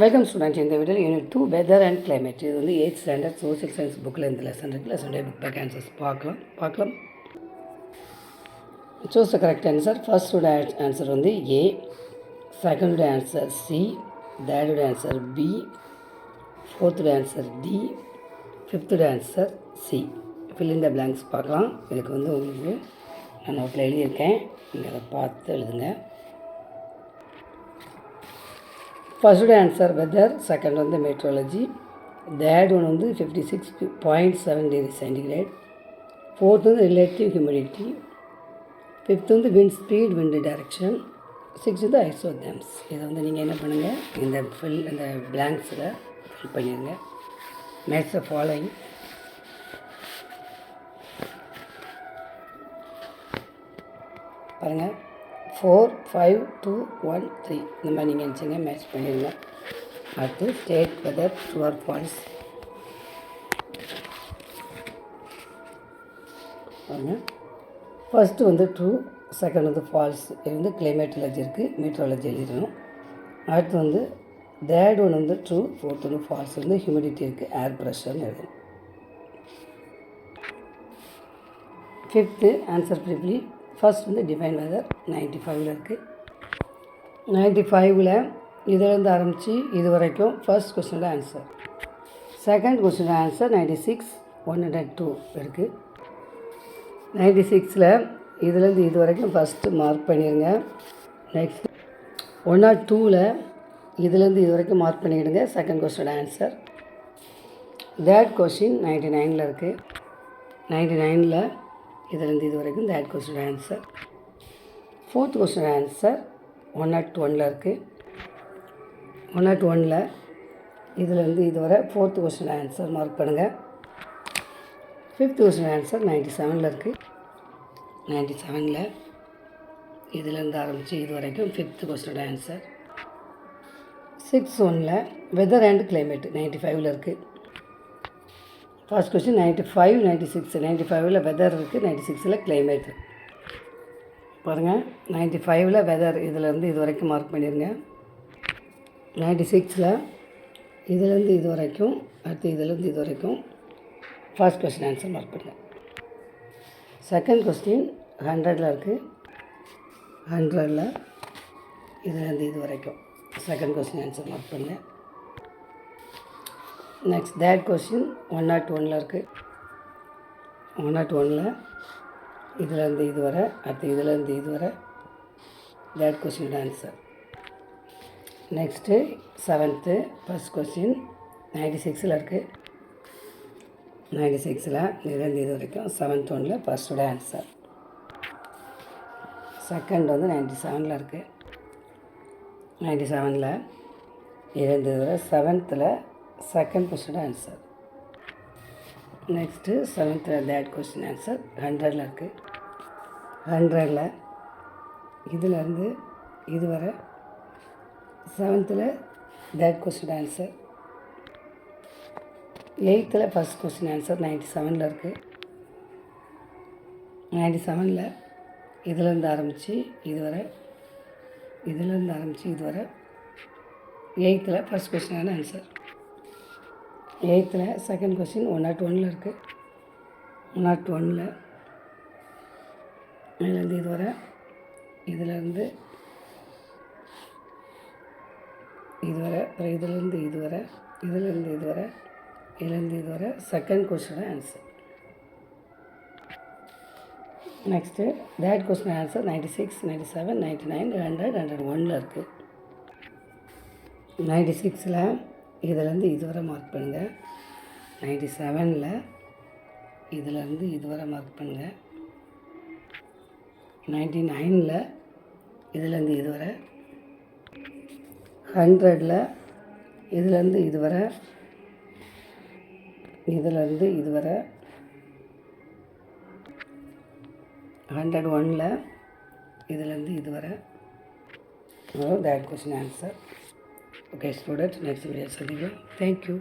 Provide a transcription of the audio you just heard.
Welcome students. இந்த video unit 2 weather and climate. இது வந்து 8th ஸ்டாண்டர்ட் சோசியல் சயின்ஸ் புக்கில் இந்த லெசன் இருக்குது. லெசனுடைய புக் பேக் ஆன்சர்ஸ் பார்க்கலாம். Choose the correct answer. ஃபர்ஸ்டோட ஆன்சர் வந்து ஏ, செகண்டோட ஆன்சர் சி, தேர்டோட ஆன்சர் பி, ஃபோர்த்தோட ஆன்சர் டி, ஃபிஃப்த்தோட answer C. Fill in the blanks பார்க்கலாம். இதுக்கு வந்து உங்களுக்கு நான் நோட்டில் எழுதியிருக்கேன், நீங்கள் அதை பார்த்து எழுதுங்க. ஃபர்ஸ்ட் ஆன்சர் வெதர், செகண்ட் வந்து மெட்ரோலஜி, தேர்ட் ஒன் வந்து 56.7 டிகிரி சென்டிகிரேட், ஃபோர்த் வந்து ரிலேட்டிவ் ஹியூமிடிட்டி, ஃபிஃப்த் வந்து wind speed, wind direction, sixth வந்து ஐசோதேம்ஸ். இதை வந்து நீங்கள் என்ன பண்ணுங்கள், இந்த பிளாங்க்ஸில் ஃபில் பண்ணிடுங்க. Match the following. பாருங்கள், 4, 5, 2, 1, 3 இந்த மாதிரி நீங்கள் நினச்சிங்க மேட்ச் பண்ணிடுங்க. அடுத்து state whether true or false. பாருங்கள், ஃபஸ்ட்டு வந்து ட்ரூ, செகண்ட் வந்து ஃபால்ஸ். இது வந்து கிளைமேட்டாலஜி இருக்குது, மீட்ரோலஜி எழுதிடணும். அடுத்து வந்து தேர்ட் ஒன் வந்து ட்ரூ, ஃபோர்த் ஒன்று ஃபால்ஸ் வந்து ஹியூமிடிட்டி இருக்குது, ஏர் ப்ரெஷர்னு எழுதணும். Fifth answer briefly. ஃபர்ஸ்ட் வந்து டிஃபைன் வெதர் 95ல் இருக்குது. 95ல் இதிலேருந்து ஆரம்பித்து இது வரைக்கும் ஃபர்ஸ்ட் கொஸ்டினோட ஆன்சர். செகண்ட் கொஸ்டினோட ஆன்சர் 96, 102 இருக்குது. 96ல் இதுலேருந்து இது வரைக்கும் ஃபஸ்ட்டு மார்க் பண்ணிடுங்க. நெக்ஸ்ட் 102ல் இதுலேருந்து இது வரைக்கும் மார்க் பண்ணிவிடுங்க. செகண்ட் கொஸ்டினோட ஆன்சர். தேர்ட் கொஸ்டின் 99ல் இருக்குது. 99ல் இதுலேருந்து இது வரைக்கும் third question answer. Fourth question answer 101ல் இருக்குது. 101ல் இதுலேருந்து இது வரை ஃபோர்த் கொஸ்டின் ஆன்சர் மார்க் பண்ணுங்கள். ஃபிஃப்த் கொஸ்டின் ஆன்சர் 97ல் இருக்குது. 97ல் இதுலேருந்து ஆரம்பித்து இது வரைக்கும் ஃபிஃப்த் கொஸ்டின் ஆன்சர். 6ல் வெதர் அண்ட் கிளைமேட் 95ல் இருக்குது. First question 95, 96. 95ல் வெதர் இருக்குது, 96ல் கிளைமேட். பாருங்கள், 95ல் வெதர் இதிலேருந்து இது வரைக்கும் மார்க் பண்ணிடுங்க. 96ல் இதுலேருந்து இது வரைக்கும், அடுத்து இதுலேருந்து இது வரைக்கும் ஃபர்ஸ்ட் கொஸ்டின் ஆன்சர் மார்க் பண்ணுங்கள். செகண்ட் கொஸ்டின் 100ல் இருக்குது. 100ல் இதுலேருந்து இது வரைக்கும் செகண்ட் கொஸ்டின் ஆன்சர் மார்க் பண்ணுங்கள். நெக்ஸ்ட் தேர்ட் கொஸ்டின் 101ல் இருக்குது. 101ல் இதுலேருந்து இது வரை, அடுத்து இதுலேருந்து இது வரை third question answer. Next seventh first question 96ல் இருக்குது. 96ல் இதுலேருந்து இது வரைக்கும் செவன்த் ஒன்னில் ஃபர்ஸ்டோட ஆன்சர். செகண்ட் வந்து 97ல் இருக்குது. 97ல் இதுலேருந்து இது வரை செவன்த்தில் செகண்ட் கொஸ்டின் ஆன்சர். நெக்ஸ்ட்டு செவன்த்தில் தேர்ட் கொஸ்டின் ஆன்சர் 100ல் இருக்குது. 100ல் இதுலேருந்து இது வரை செவன்த்தில் தேர்ட் கொஸ்டின் ஆன்சர். 8த்தில் ஃபஸ்ட் கொஸ்டின் ஆன்சர் 97ல் இருக்குது. 97ல் இதுலேருந்து ஆரம்பித்து இது வரை, இதுலேருந்து ஆரம்பித்து இது வரை 8த்தில் ஃபஸ்ட் கொஸ்டினான ஆன்சர். 8த்தில் செகண்ட் கொஸ்டின் 101ல் இருக்குது. 101ல் இதுலேருந்து இது வரை, இதுலேருந்து இது வரை, அப்புறம் இதுலேருந்து இது வரை, இதுலேருந்து இது வரை, இதுலேருந்து இது வரை second question answer. Next third question answer 96, 97, 99, 100, 101ல் இருக்குது. 96ல் இதுலேருந்து இது வரை மார்க் பண்ணுங்கள். 97ல் இதுலேருந்து இது வரை மார்க் பண்ணுங்கள். 99ல் இதுலேருந்து இது வரை, 100ல் இதுலேருந்து இது வரை, இதுலேருந்து இது வரை, 101ல் இதுலேருந்து இது வரை. Third question answer. Okay students, next video. Thank you.